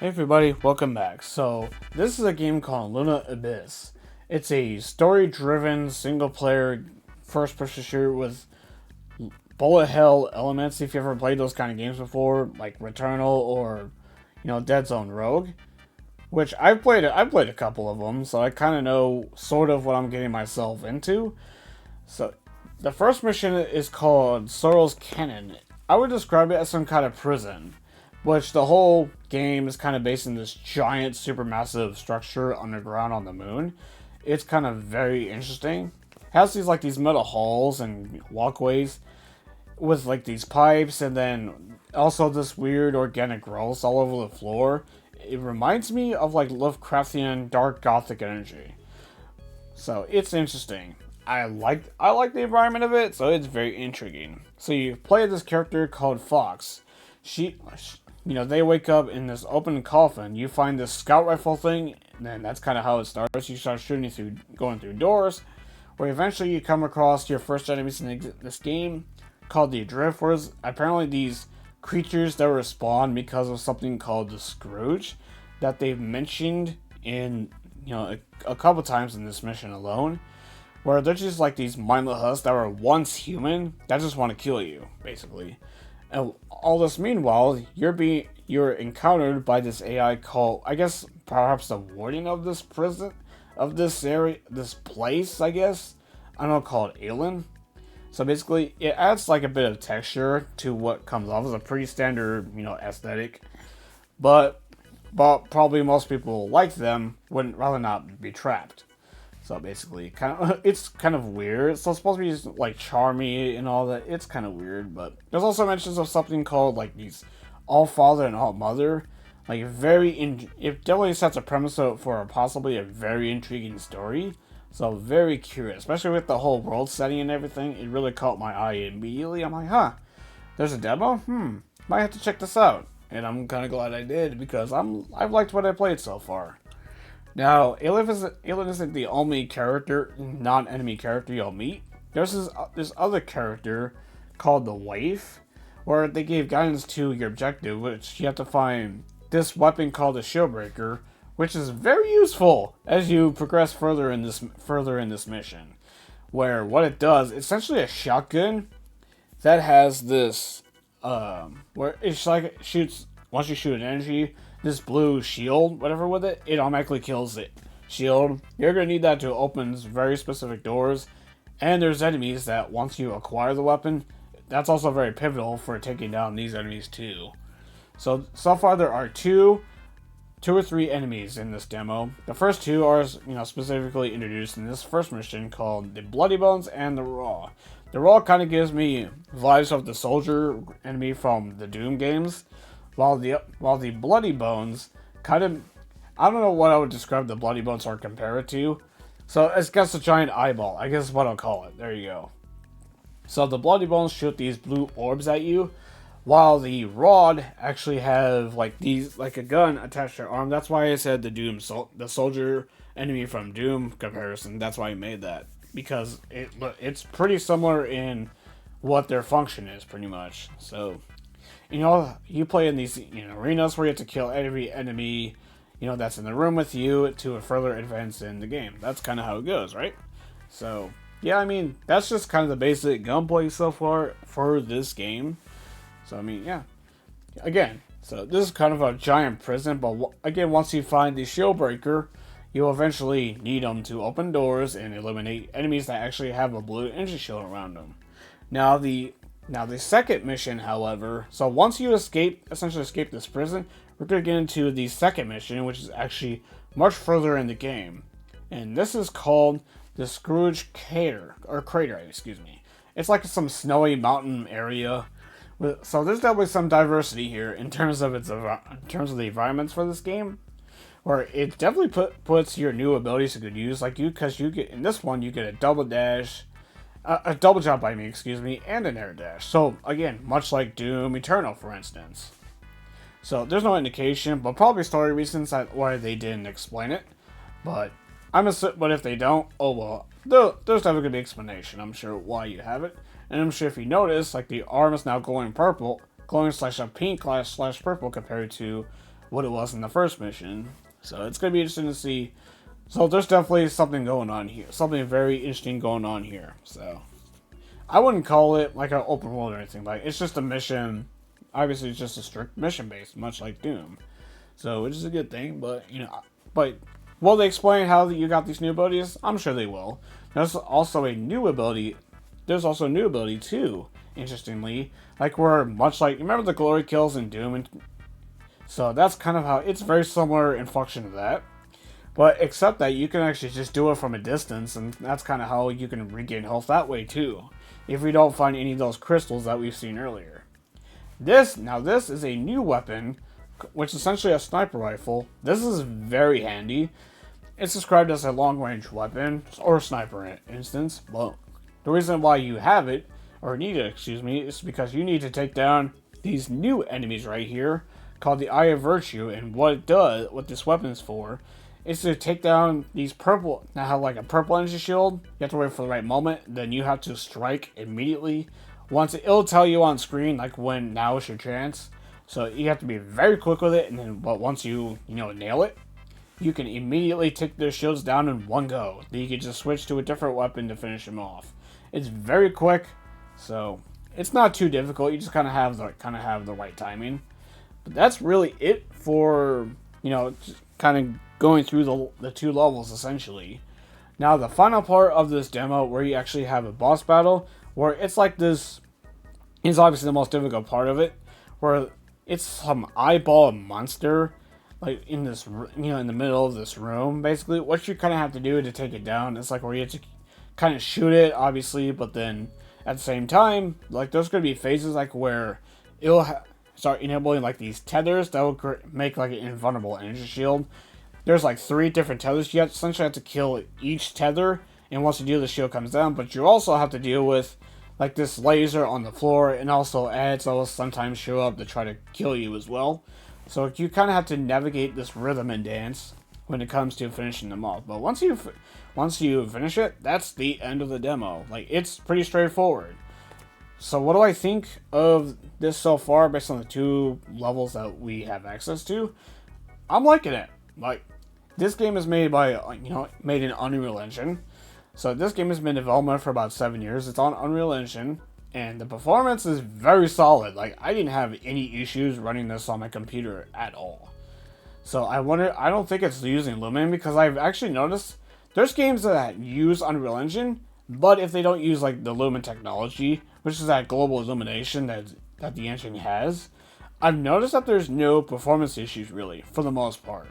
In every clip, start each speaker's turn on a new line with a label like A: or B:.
A: Hey everybody, welcome back. So, this is a game called Luna Abyss. It's a story-driven, single-player, first-person shooter with bullet hell elements. If you ever played those kind of games before, like Returnal or, Dead Zone Rogue, which I've played a couple of them, so I kind of know sort of what I'm getting myself into. So, the first mission is called Sorrel's Cannon. I would describe it as some kind of prison, which the whole game is kind of based in this giant, supermassive structure underground on the moon. It's kind of very interesting. It has these metal halls and walkways with like these pipes, and then also this weird organic growth all over the floor. It reminds me of like Lovecraftian dark gothic energy. So it's interesting. I like the environment of it, so it's very intriguing. So you play this character called Fox. They wake up in this open coffin. You find this scout rifle thing, and then that's kind of how it starts. You start shooting through, going through doors, where eventually you come across your first enemies in this game, called the Drifters. Apparently, these creatures that were spawned because of something called the Scrooge, that they've mentioned in a couple times in this mission alone, where they're just like these mindless husks that were once human that just want to kill you, basically. And all this meanwhile, you're encountered by this AI called, I guess, perhaps the warden of this prison, of this area, this place, I guess. I don't know, called Aelin. So basically, it adds like a bit of texture to what comes off as a pretty standard, aesthetic. But probably most people like them would rather not be trapped. So basically, it's kind of weird. It's supposed to be just, like charmy and all that. It's kind of weird, but there's also mentions of something called like these all father and all mother. Like it definitely sets a premise for possibly a very intriguing story. So very curious, especially with the whole world setting and everything. It really caught my eye immediately. I'm like, huh, there's a demo. Might have to check this out. And I'm kind of glad I did because I've liked what I played so far. Now, Aelin isn't the only character, non-enemy character you'll meet. There's this other character called the Waif, where they gave guidance to your objective, which you have to find this weapon called the Shieldbreaker, which is very useful as you progress further in this mission. Where what it does, it's essentially a shotgun that has this where it's like it shoots once you shoot an energy, this blue shield, whatever with it, it automatically kills it. Shield. You're gonna need that to open very specific doors. And there's enemies that once you acquire the weapon, that's also very pivotal for taking down these enemies too. So far there are two or three enemies in this demo. The first two are, specifically introduced in this first mission called the Bloody Bones and the Raw. The Raw kind of gives me vibes of the soldier enemy from the Doom games, while the Bloody Bones kind of, I don't know what I would describe the Bloody Bones are compared to. So it's got a giant eyeball, I guess is what I'll call it. There you go. So the Bloody Bones shoot these blue orbs at you, while the Rod actually have like a gun attached to their arm. That's why I said the soldier enemy from Doom comparison. That's why I made that, because it's pretty similar in what their function is, pretty much. So you play in these arenas where you have to kill every enemy that's in the room with you to further advance in the game. That's kind of how it goes, right? So yeah, I mean, that's just kind of the basic gunplay so far for this game. So I mean, yeah. Again, so this is kind of a giant prison, but again, once you find the shield breaker, you'll eventually need them to open doors and eliminate enemies that actually have a blue energy shield around them. Now the second mission, however, so once you essentially escape this prison, we're gonna get into the second mission, which is actually much further in the game, and this is called the Scrooge Crater, excuse me. It's like some snowy mountain area. So there's definitely some diversity here in terms of the environments for this game, where it definitely puts your new abilities to good use. Because you get in this one, you get a double dash, a double jump, excuse me, and an air dash. So again, much like Doom Eternal, for instance. So there's no indication, but probably story reasons why they didn't explain it. But but if they don't, oh well, there's definitely gonna be explanation. I'm sure why you have it, and I'm sure if you notice, like the arm is now glowing purple, glowing slash a pink slash purple compared to what it was in the first mission. So it's going to be interesting to see. So there's definitely something going on here. Something very interesting going on here. So I wouldn't call it like an open world or anything. Like, it's just a mission. Obviously, it's just a strict mission based, much like Doom. So which is a good thing. But, you know, but will they explain how you got these new abilities? I'm sure they will. There's also a new ability. There's also a new ability too, interestingly. Like, where much like, remember the glory kills in Doom? And so that's kind of how, it's very similar in function to that. But except that you can actually just do it from a distance, and that's kind of how you can regain health that way too. If we don't find any of those crystals that we've seen earlier. This is a new weapon, which is essentially a sniper rifle. This is very handy. It's described as a long-range weapon, or sniper instance. Well, the reason why you have it, or need it, excuse me, is because you need to take down these new enemies right here, called the Eye of Virtue, and what this weapon is for, is to take down these purple, now have like a purple energy shield. You have to wait for the right moment, then you have to strike immediately. Once it'll tell you on screen, like, when now is your chance. So you have to be very quick with it, and then but once you nail it, you can immediately take their shields down in one go. Then you can just switch to a different weapon to finish them off. It's very quick, so it's not too difficult. You just kind of have the right timing. But that's really it for, kind of going through the two levels essentially. Now the final part of this demo, where you actually have a boss battle, where it's like this, is obviously the most difficult part of it, where it's some eyeball monster, like in this, in the middle of this room. Basically, what you kind of have to do to take it down is like where you have to kind of shoot it, obviously, but then at the same time, like, there's going to be phases like where it'll start enabling like these tethers that will make like an invulnerable energy shield. There's like 3 different tethers. You essentially have to kill each tether, and once you do, the shield comes down. But you also have to deal with like this laser on the floor, and also ads that will sometimes show up to try to kill you as well. So you kind of have to navigate this rhythm and dance when it comes to finishing them off. But once you finish it, that's the end of the demo. Like, it's pretty straightforward. So what do I think of this so far based on the 2 levels that we have access to? I'm liking it. Like, this game is made made in Unreal Engine. So this game has been in development for about 7 years. It's on Unreal Engine, and the performance is very solid. Like, I didn't have any issues running this on my computer at all. So I don't think it's using Lumen, because I've actually noticed there's games that use Unreal Engine, but if they don't use like the Lumen technology, which is that global illumination that the engine has, I've noticed that there's no performance issues really, for the most part.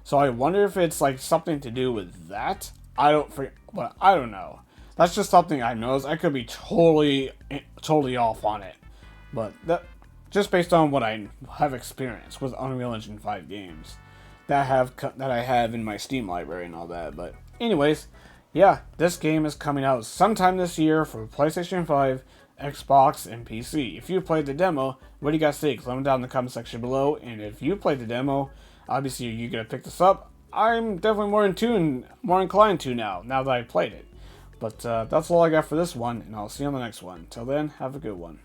A: So I wonder if it's like something to do with that. I don't know. That's just something I noticed. I could be totally off on it, but that just based on what I have experienced with Unreal Engine 5 games that I have in my Steam library and all that. But anyways, yeah, this game is coming out sometime this year for PlayStation 5, Xbox, and PC. If you played the demo, what do you guys think? Let me down in the comment section below. And if you played the demo, obviously you're gonna pick this up. I'm definitely more inclined to now that I played it. But that's all I got for this one, and I'll see you on the next one. Till then, have a good one.